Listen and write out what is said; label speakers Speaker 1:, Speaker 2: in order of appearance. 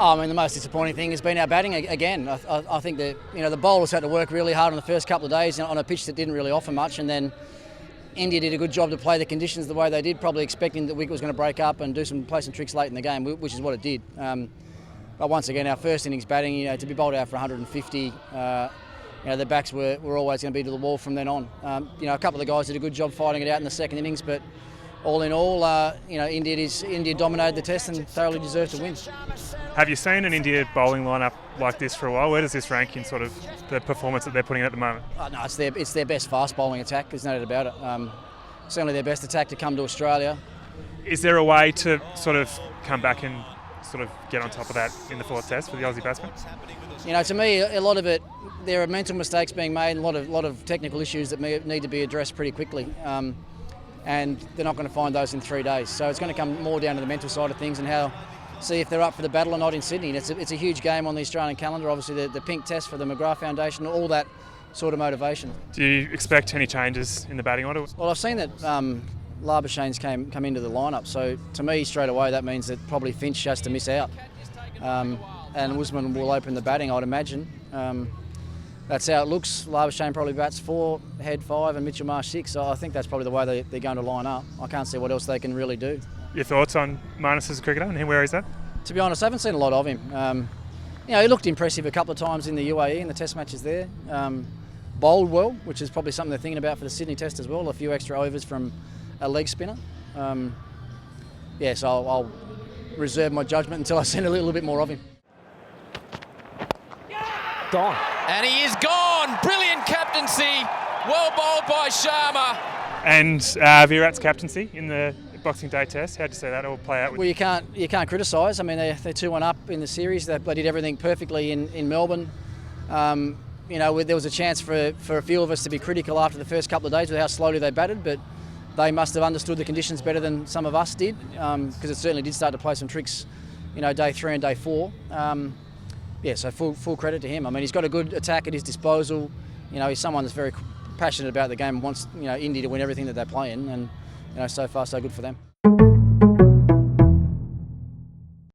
Speaker 1: Oh, I mean, the most disappointing thing has been our batting again. I think that the bowlers had to work really hard on the first couple of days on a pitch that didn't really offer much, and then India did a good job to play the conditions the way they did, probably expecting that the wicket was going to break up and play some tricks late in the game, which is what it did. But once again, our first innings batting, to be bowled out for 150, the backs were always going to be to the wall from then on. A couple of the guys did a good job fighting it out in the second innings, but all in all, India dominated the test and thoroughly deserved to win.
Speaker 2: Have you seen an India bowling lineup like this for a while? Where does this rank in sort of the performance that they're putting in at the moment?
Speaker 1: No, it's their best fast bowling attack. There's no doubt about it. Certainly their best attack to come to Australia.
Speaker 2: Is there a way to sort of come back and sort of get on top of that in the fourth test for the Aussie batsmen?
Speaker 1: To me, a lot of it, there are mental mistakes being made, a lot of technical issues that need to be addressed pretty quickly. And they're not going to find those in 3 days. So it's going to come more down to the mental side of things and see if they're up for the battle or not in Sydney. And it's a huge game on the Australian calendar, obviously the pink test for the McGrath Foundation, all that sort of motivation.
Speaker 2: Do you expect any changes in the batting order?
Speaker 1: Well, I've seen that Labuschane's come into the lineup, so to me straight away that means that probably Finch has to miss out. And Usman will open the batting, I'd imagine. That's how it looks. Labuschagne probably bats 4, Head 5 and Mitchell Marsh 6, so I think that's probably the way they're going to line up. I can't see what else they can really do.
Speaker 2: Your thoughts on Marnus as a cricketer and where he's at?
Speaker 1: To be honest, I haven't seen a lot of him. He looked impressive a couple of times in the UAE in the test matches there. Bowled well, which is probably something they're thinking about for the Sydney test as well, a few extra overs from a leg spinner. So I'll reserve my judgment until I see a little bit more of him.
Speaker 3: Gone.
Speaker 4: And he is gone. Brilliant captaincy. Well bowled by Sharma.
Speaker 2: And Virat's captaincy in the Boxing Day test, how'd you say that all play out?
Speaker 1: Well, you can't criticise. I mean, they're 2-1 up in the series. They did everything perfectly in Melbourne. There was a chance for a few of us to be critical after the first couple of days with how slowly they batted, but they must have understood the conditions better than some of us did, because it certainly did start to play some tricks, day 3 and day 4. So full credit to him. I mean, he's got a good attack at his disposal. He's someone that's very passionate about the game and wants India to win everything that they play in, and so far so good for them.